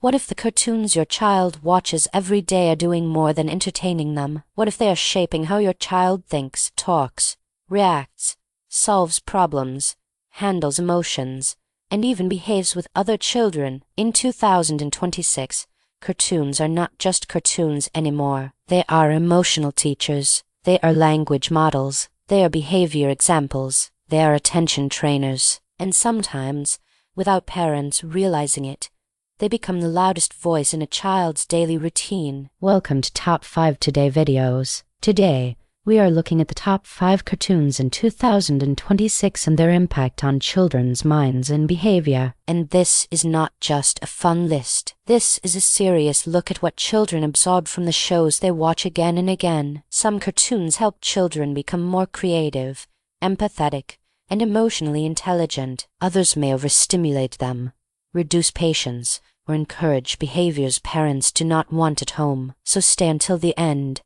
What if the cartoons your child watches every day are doing more than entertaining them? What if they are shaping how your child thinks, talks, reacts, solves problems, handles emotions, and even behaves with other children? In 2026, cartoons are not just cartoons anymore. They are emotional teachers. They are language models. They are behavior examples. They are attention trainers. And sometimes, without parents realizing it, they become the loudest voice in a child's daily routine. Welcome to Top 5 Today videos. Today, we are looking at the top 5 cartoons in 2026 and their impact on children's minds and behavior. And this is not just a fun list. This is a serious look at what children absorb from the shows they watch again and again. Some cartoons help children become more creative, empathetic, and emotionally intelligent. Others may overstimulate them, reduce patience, or encourage behaviors parents do not want at home. So stay until the end,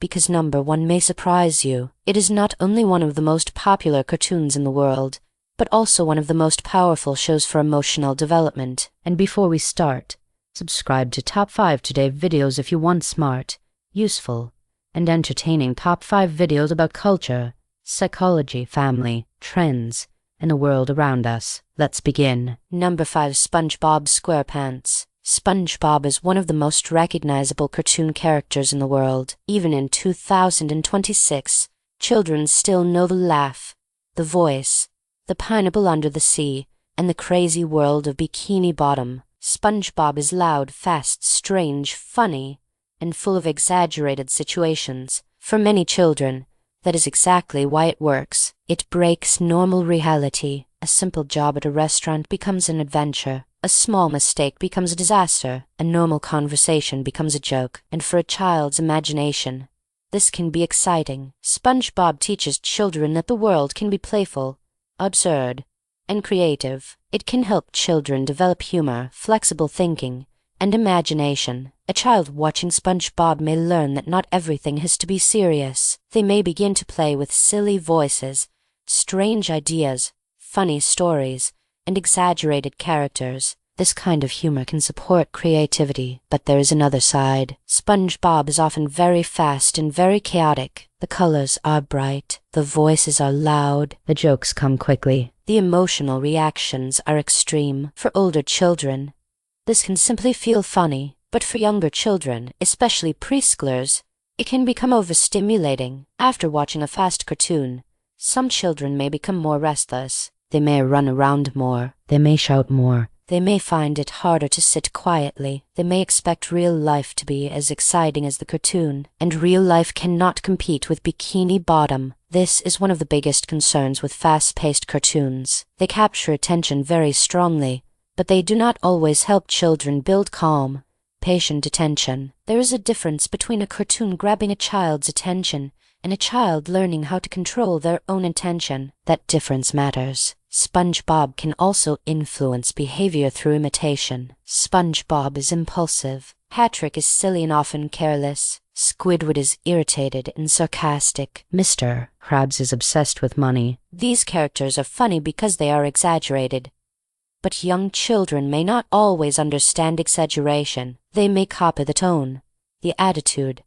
because number 1 may surprise you. It is not only one of the most popular cartoons in the world, but also one of the most powerful shows for emotional development. And before we start, subscribe to Top 5 Today videos if you want smart, useful, and entertaining top 5 videos about culture, psychology, family, trends, and the world around us. Let's begin. Number 5. SpongeBob SquarePants. SpongeBob is one of the most recognizable cartoon characters in the world. Even in 2026, children still know the laugh, the voice, the pineapple under the sea, and the crazy world of Bikini Bottom. SpongeBob is loud, fast, strange, funny, and full of exaggerated situations. For many children, that is exactly why it works. It breaks normal reality. A simple job at a restaurant becomes an adventure. A small mistake becomes a disaster. A normal conversation becomes a joke. And for a child's imagination, this can be exciting. SpongeBob teaches children that the world can be playful, absurd, and creative. It can help children develop humor, flexible thinking, and imagination. A child watching SpongeBob may learn that not everything has to be serious. They may begin to play with silly voices, strange ideas, funny stories, and exaggerated characters. This kind of humor can support creativity, but there is another side. SpongeBob is often very fast and very chaotic. The colors are bright, the voices are loud, the jokes come quickly, the emotional reactions are extreme. For older children, this can simply feel funny, but for younger children, especially preschoolers, it can become overstimulating. After watching a fast cartoon, some children may become more restless. They may run around more. They may shout more. They may find it harder to sit quietly. They may expect real life to be as exciting as the cartoon. And real life cannot compete with Bikini Bottom. This is one of the biggest concerns with fast-paced cartoons. They capture attention very strongly, but they do not always help children build calm, patient attention. There is a difference between a cartoon grabbing a child's attention and a child learning how to control their own attention. That difference matters. SpongeBob can also influence behavior through imitation. SpongeBob is impulsive. Patrick is silly and often careless. Squidward is irritated and sarcastic. Mr. Krabs is obsessed with money. These characters are funny because they are exaggerated. But young children may not always understand exaggeration. They may copy the tone, the attitude,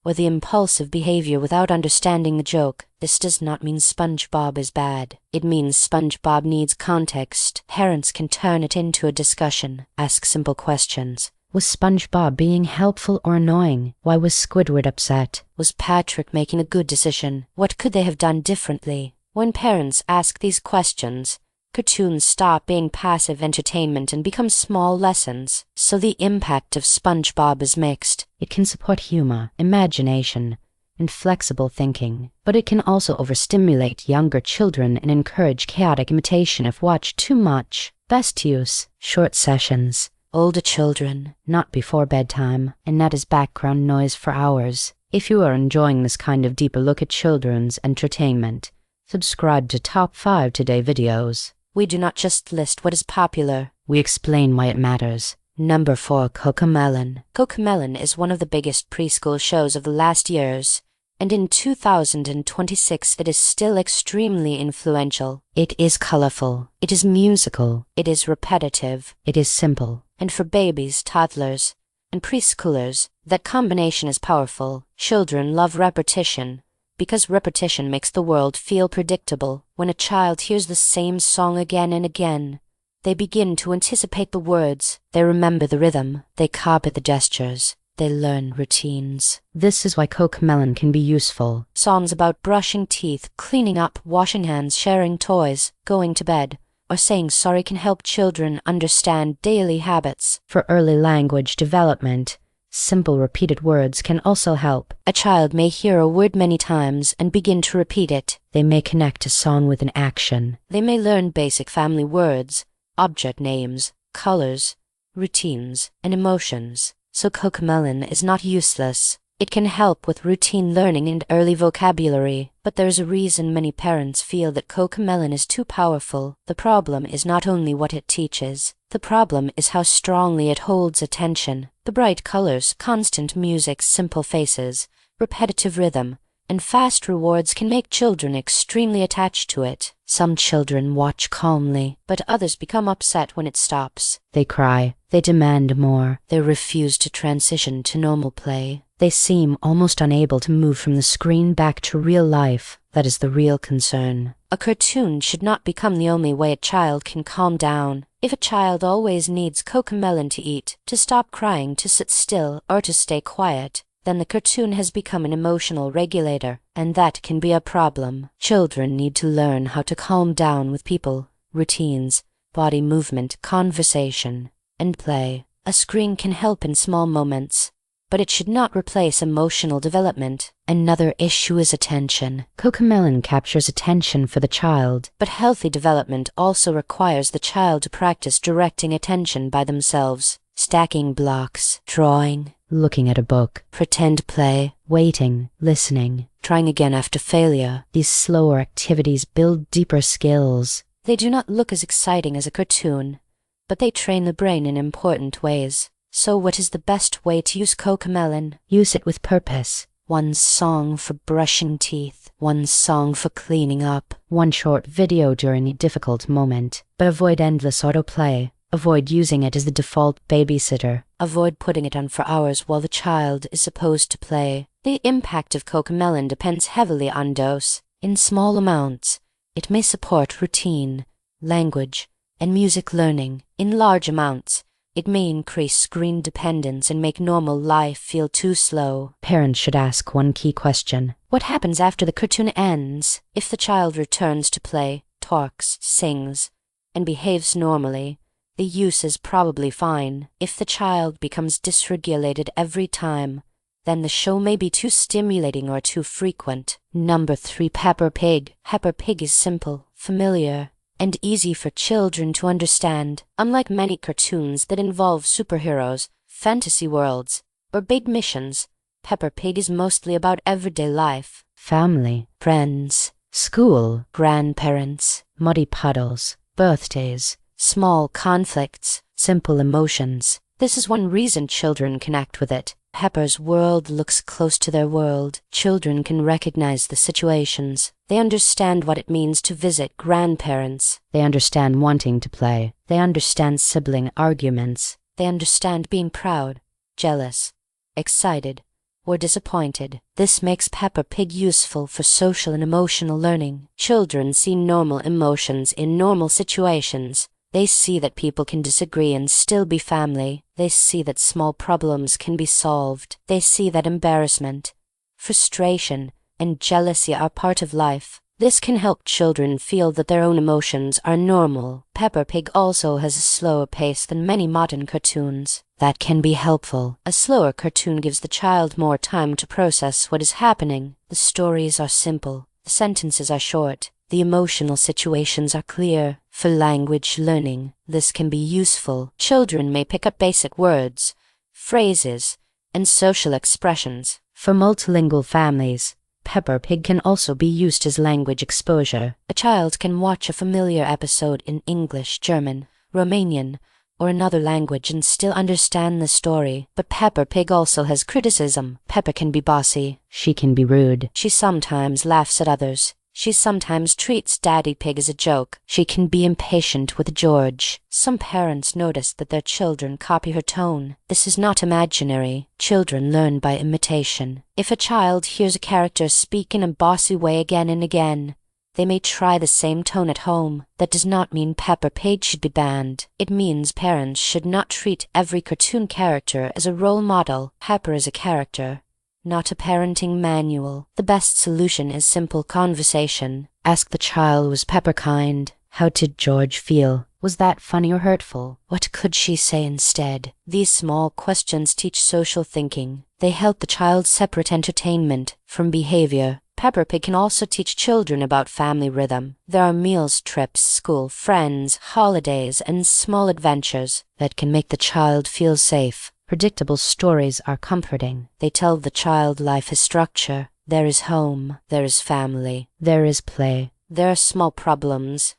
or the impulsive behavior without understanding the joke. This does not mean SpongeBob is bad. It means SpongeBob needs context. Parents can turn it into a discussion. Ask simple questions. Was SpongeBob being helpful or annoying? Why was Squidward upset? Was Patrick making a good decision? What could they have done differently? When parents ask these questions, cartoons stop being passive entertainment and become small lessons. So the impact of SpongeBob is mixed. It can support humor, imagination, and flexible thinking, but it can also overstimulate younger children and encourage chaotic imitation if watched too much. Best use: short sessions. Older children, not before bedtime, and not as background noise for hours. If you are enjoying this kind of deeper look at children's entertainment, subscribe to Top 5 Today videos. We do not just list what is popular, we explain why it matters. Number 4. CoComelon. CoComelon is one of the biggest preschool shows of the last years, and in 2026 it is still extremely influential. It is colorful. It is musical. It is repetitive. It is simple. And for babies, toddlers, and preschoolers, that combination is powerful. Children love repetition, because repetition makes the world feel predictable. When a child hears the same song again and again, they begin to anticipate the words. They remember the rhythm. They copy the gestures. They learn routines. This is why CoComelon can be useful. Songs about brushing teeth, cleaning up, washing hands, sharing toys, going to bed, or saying sorry can help children understand daily habits. For early language development, simple repeated words can also help. A child may hear a word many times and begin to repeat it. They may connect a song with an action. They may learn basic family words, object names, colors, routines, and emotions. So CoComelon is not useless. It can help with routine learning and early vocabulary. But there's a reason many parents feel that CoComelon is too powerful. The problem is not only what it teaches. The problem is how strongly it holds attention. The bright colors, constant music, simple faces, repetitive rhythm, and fast rewards can make children extremely attached to it. Some children watch calmly, but others become upset when it stops. They cry. They demand more. They refuse to transition to normal play. They seem almost unable to move from the screen back to real life. That is the real concern. A cartoon should not become the only way a child can calm down. If a child always needs CoComelon to eat, to stop crying, to sit still, or to stay quiet, then the cartoon has become an emotional regulator, and that can be a problem. Children need to learn how to calm down with people, routines, body movement, conversation, and play. A screen can help in small moments, but it should not replace emotional development. Another issue is attention. CoComelon captures attention for the child, but healthy development also requires the child to practice directing attention by themselves. Stacking blocks, drawing, looking at a book, pretend play, waiting, listening, trying again after failure. These slower activities build deeper skills. They do not look as exciting as a cartoon, but they train the brain in important ways. So what is the best way to use CoComelon? Use it with purpose. One song for brushing teeth, one song for cleaning up, one short video during a difficult moment. But avoid endless autoplay. Avoid using it as the default babysitter. Avoid putting it on for hours while the child is supposed to play. The impact of CoComelon depends heavily on dose. In small amounts, it may support routine, language, and music learning. In large amounts, it may increase screen dependence and make normal life feel too slow. Parents should ask one key question. What happens after the cartoon ends? If the child returns to play, talks, sings, and behaves normally, the use is probably fine. If the child becomes dysregulated every time, then the show may be too stimulating or too frequent. Number 3. Peppa Pig. Peppa Pig is simple, familiar, and easy for children to understand. Unlike many cartoons that involve superheroes, fantasy worlds, or big missions, Peppa Pig is mostly about everyday life. Family, friends, school, grandparents, muddy puddles, birthdays, small conflicts, simple emotions. This is one reason children connect with it. Peppa's world looks close to their world. Children can recognize the situations. They understand what it means to visit grandparents. They understand wanting to play. They understand sibling arguments. They understand being proud, jealous, excited, or disappointed. This makes Peppa Pig useful for social and emotional learning. Children see normal emotions in normal situations. They see that people can disagree and still be family. They see that small problems can be solved. They see that embarrassment, frustration, and jealousy are part of life. This can help children feel that their own emotions are normal. Peppa Pig also has a slower pace than many modern cartoons. That can be helpful. A slower cartoon gives the child more time to process what is happening. The stories are simple. The sentences are short. The emotional situations are clear. For language learning, this can be useful. Children may pick up basic words, phrases, and social expressions. For multilingual families, Peppa Pig can also be used as language exposure. A child can watch a familiar episode in English, German, Romanian, or another language and still understand the story. But Peppa Pig also has criticism. Peppa can be bossy. She can be rude. She sometimes laughs at others. She sometimes treats Daddy Pig as a joke. She can be impatient with George. Some parents notice that their children copy her tone. This is not imaginary. Children learn by imitation. If a child hears a character speak in a bossy way again and again, they may try the same tone at home. That does not mean Peppa Pig should be banned. It means parents should not treat every cartoon character as a role model. Peppa is a character, not a parenting manual. The best solution is simple conversation. Ask the child, was Peppa kind? How did George feel? Was that funny or hurtful? What could she say instead? These small questions teach social thinking. They help the child separate entertainment from behavior. Peppa Pig can also teach children about family rhythm. There are meals, trips, school, friends, holidays, and small adventures that can make the child feel safe. Predictable stories are comforting. They tell the child life has structure. There is home. There is family. There is play. There are small problems,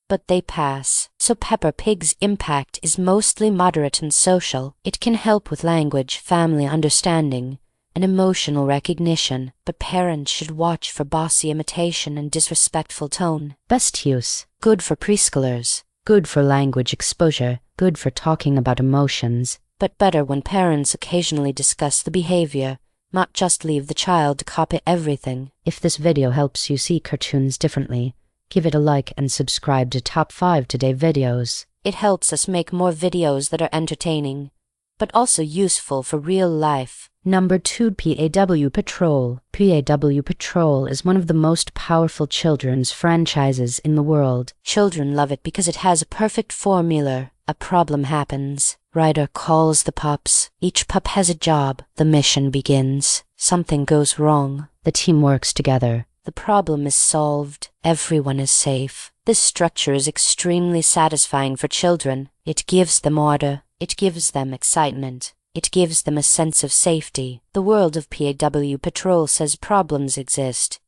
but they pass. So Peppa Pig's impact is mostly moderate and social. It can help with language, family understanding, and emotional recognition, but parents should watch for bossy imitation and disrespectful tone. Best use: good for preschoolers, good for language exposure, good for talking about emotions, but better when parents occasionally discuss the behavior, not just leave the child to copy everything. If this video helps you see cartoons differently, give it a like and subscribe to Top 5 Today videos. It helps us make more videos that are entertaining, but also useful for real life. Number 2, PAW Patrol. PAW Patrol is one of the most powerful children's franchises in the world. Children love it because it has a perfect formula. A problem happens. Ryder calls the pups. Each pup has a job. The mission begins. Something goes wrong. The team works together. The problem is solved. Everyone is safe. This structure is extremely satisfying for children. It gives them order. It gives them excitement. It gives them a sense of safety. The world of PAW Patrol says problems exist,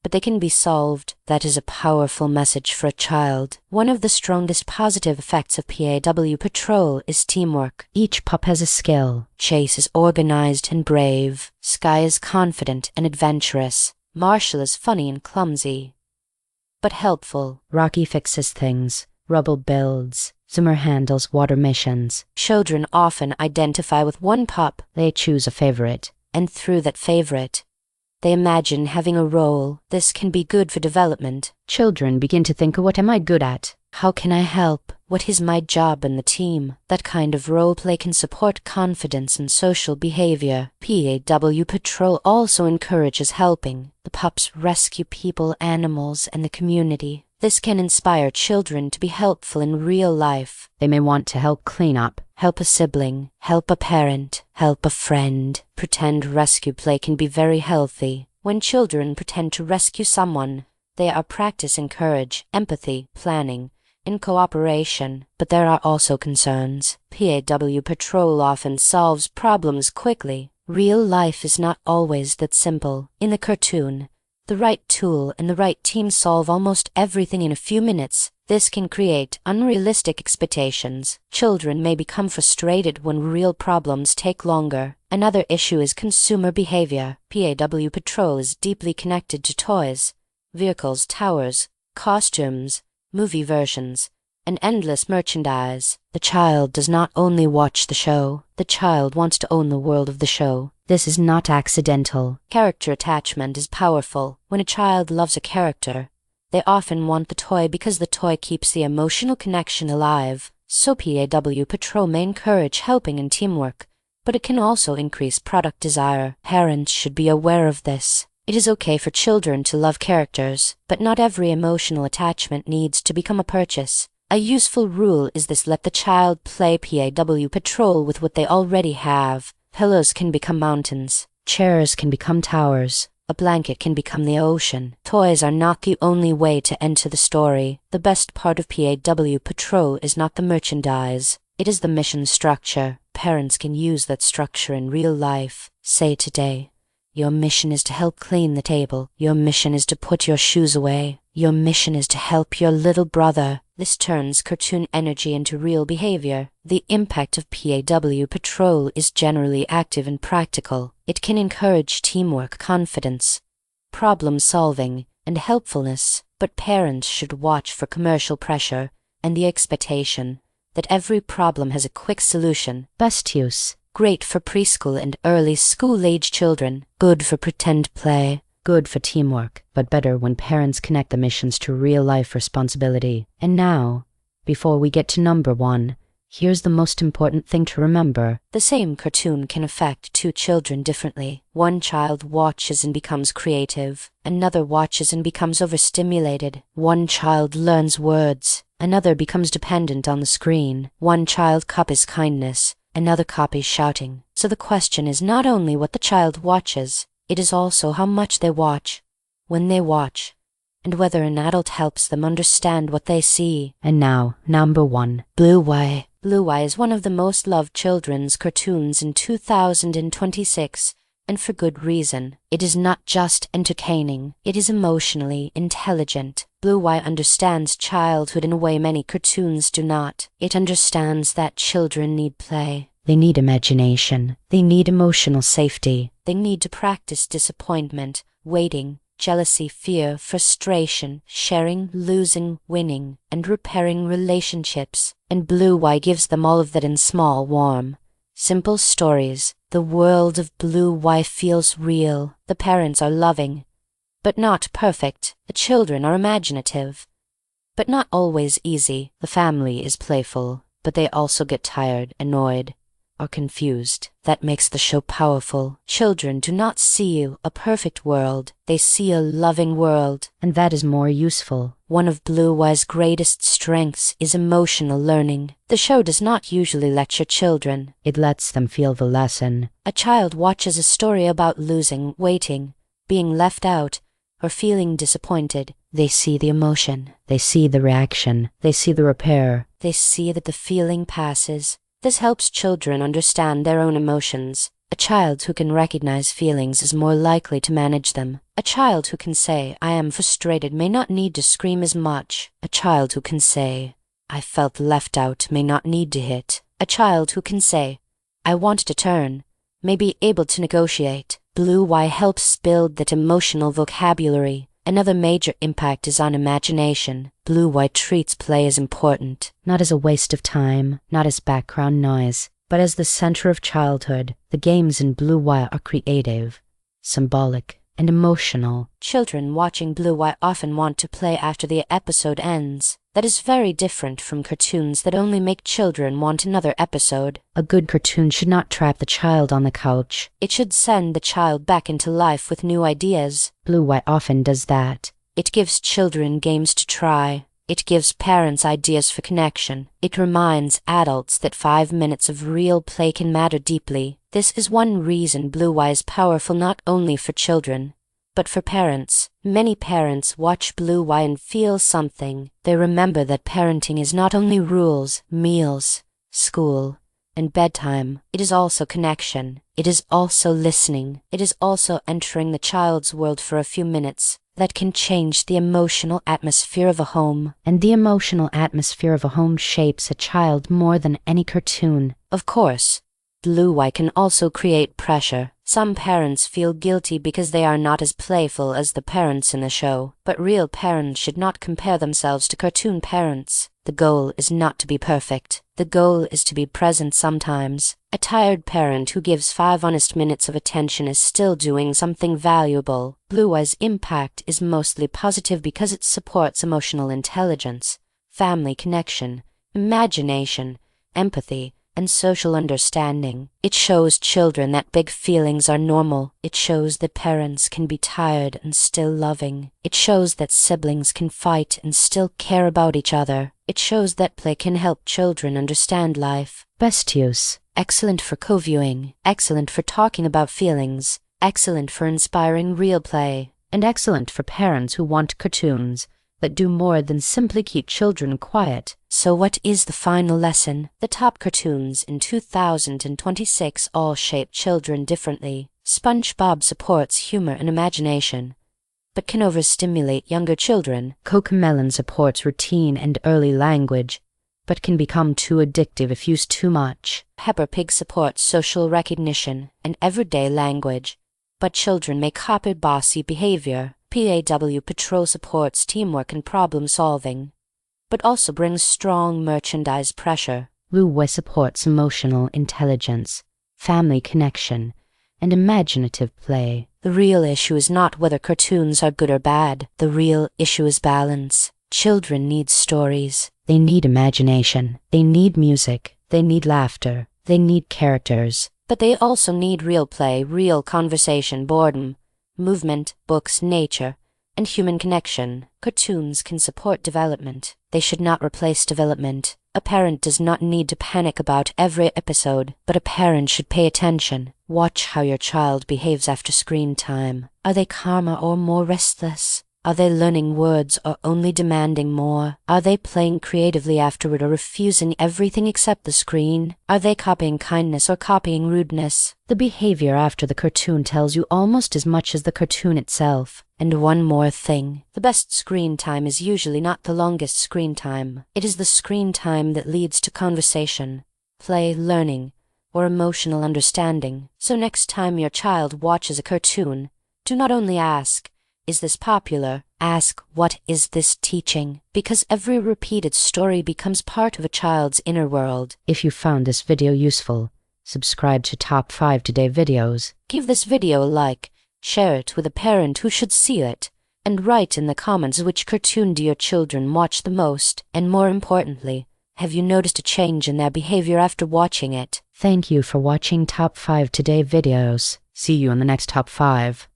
but they can be solved. That is a powerful message for a child. One of the strongest positive effects of PAW Patrol is teamwork. Each pup has a skill. Chase is organized and brave. Sky is confident and adventurous. Marshall is funny and clumsy, but helpful. Rocky fixes things. Rubble builds. Zimmer handles water missions. Children often identify with one pup. They choose a favorite, and through that favorite, they imagine having a role. This can be good for development. Children begin to think, what am I good at? How can I help? What is my job in the team? That kind of role play can support confidence and social behavior. PAW Patrol also encourages helping. The pups rescue people, animals, and the community. This can inspire children to be helpful in real life. They may want to help clean up, help a sibling, help a parent, help a friend. Pretend rescue play can be very healthy. When children pretend to rescue someone, they are practicing courage, empathy, planning, and cooperation. But there are also concerns. PAW Patrol often solves problems quickly. Real life is not always that simple. In the cartoon, the right tool and the right team solve almost everything in a few minutes. This can create unrealistic expectations. Children may become frustrated when real problems take longer. Another issue is consumer behavior. PAW Patrol is deeply connected to toys, vehicles, towers, costumes, movie versions, and endless merchandise. The child does not only watch the show, the child wants to own the world of the show. This is not accidental. Character attachment is powerful. When a child loves a character, they often want the toy because the toy keeps the emotional connection alive. So PAW Patrol may encourage helping and teamwork, but it can also increase product desire. Parents should be aware of this. It is okay for children to love characters, but not every emotional attachment needs to become a purchase. A useful rule is this: let the child play PAW Patrol with what they already have. Pillows can become mountains. Chairs can become towers. A blanket can become the ocean. Toys are not the only way to enter the story. The best part of PAW Patrol is not the merchandise. It is the mission structure. Parents can use that structure in real life. Say today, your mission is to help clean the table. Your mission is to put your shoes away. Your mission is to help your little brother. This turns cartoon energy into real behavior. The impact of PAW Patrol is generally active and practical. It can encourage teamwork, confidence, problem solving, and helpfulness. But parents should watch for commercial pressure and the expectation that every problem has a quick solution. Best use: great for preschool and early school-age children, good for pretend play, good for teamwork, but better when parents connect the missions to real-life responsibility. And now, before we get to number 1, here's the most important thing to remember. The same cartoon can affect two children differently. One child watches and becomes creative. Another watches and becomes overstimulated. One child learns words. Another becomes dependent on the screen. One child copies kindness. Another copies shouting. So the question is not only what the child watches, it is also how much they watch, when they watch, and whether an adult helps them understand what they see. And now, number 1, Blue-Eye. Blue-Eye is one of the most loved children's cartoons in 2026, and for good reason. It is not just entertaining, it is emotionally intelligent. Blue-Eye understands childhood in a way many cartoons do not. It understands that children need play. They need imagination. They need emotional safety. They need to practice disappointment, waiting, jealousy, fear, frustration, sharing, losing, winning, and repairing relationships. And Blue-Eye gives them all of that in small, warm, simple stories. The world of Blue-Eye feels real. The parents are loving, but not perfect. The children are imaginative, but not always easy. The family is playful, but they also get tired, annoyed, or confused. That makes the show powerful. Children do not see a perfect world. They see a loving world, and that is more useful. One of Blue-Eye's greatest strengths is emotional learning. The show does not usually lecture children. It lets them feel the lesson. A child watches a story about losing, waiting, being left out, or feeling disappointed. They see the emotion. They see the reaction. They see the repair. They see that the feeling passes. This helps children understand their own emotions. A child who can recognize feelings is more likely to manage them. A child who can say, "I am frustrated," may not need to scream as much. A child who can say, "I felt left out," may not need to hit. A child who can say, "I want to turn," may be able to negotiate. Blue-Eye helps build that emotional vocabulary. Another major impact is on imagination. Blue-Eye treats play as important, not as a waste of time, not as background noise, but as the center of childhood. The games in Blue-Eye are creative, symbolic, and emotional. Children watching Blue-Eye often want to play after the episode ends. That is very different from cartoons that only make children want another episode. A good cartoon should not trap the child on the couch. It should send the child back into life with new ideas. Blue-Eye often does that. It gives children games to try. It gives parents ideas for connection. It reminds adults that 5 minutes of real play can matter deeply. This is one reason Blue-Eye is powerful not only for children, but for parents. Many parents watch Blue-Eye and feel something. They remember that parenting is not only rules, meals, school, and bedtime. It is also connection. It is also listening. It is also entering the child's world for a few minutes. That can change the emotional atmosphere of a home. And the emotional atmosphere of a home shapes a child more than any cartoon. Of course, Blue-Eye can also create pressure. Some parents feel guilty because they are not as playful as the parents in the show. But real parents should not compare themselves to cartoon parents. The goal is not to be perfect. The goal is to be present sometimes. A tired parent who gives 5 honest minutes of attention is still doing something valuable. Blue-Eye's impact is mostly positive because it supports emotional intelligence, family connection, imagination, empathy, and social understanding. It shows children that big feelings are normal. It shows that parents can be tired and still loving. It shows that siblings can fight and still care about each other. It shows that play can help children understand life. Best use: excellent for co-viewing, excellent for talking about feelings, excellent for inspiring real play, and excellent for parents who want cartoons that do more than simply keep children quiet. So what is the final lesson? The top cartoons in 2026 all shape children differently. SpongeBob supports humor and imagination. but can overstimulate younger children. Cocomelon supports routine and early language, but can become too addictive if used too much. Peppa Pig supports social recognition and everyday language, but children may copy bossy behavior. PAW Patrol supports teamwork and problem solving, but also brings strong merchandise pressure. Wu supports emotional intelligence, family connection, and imaginative play. The real issue is not whether cartoons are good or bad. The real issue is balance. Children need stories. They need imagination. They need music. They need laughter. They need characters. But they also need real play, real conversation, boredom, movement, books, nature, and human connection. Cartoons can support development. They should not replace development. A parent does not need to panic about every episode, but a parent should pay attention. Watch how your child behaves after screen time. Are they calmer or more restless? Are they learning words or only demanding more? Are they playing creatively afterward or refusing everything except the screen? Are they copying kindness or copying rudeness? The behavior after the cartoon tells you almost as much as the cartoon itself. And one more thing. The best screen time is usually not the longest screen time. It is the screen time that leads to conversation, play, learning, or emotional understanding. So next time your child watches a cartoon, do not only ask, "Is this popular?" Ask, "What is this teaching?" Because every repeated story becomes part of a child's inner world. If you found this video useful, subscribe to Top 5 Today videos. Give this video a like, share it with a parent who should see it, and write in the comments which cartoon do your children watch the most. And more importantly, have you noticed a change in their behavior after watching it? Thank you for watching Top 5 Today videos. See you in the next Top 5.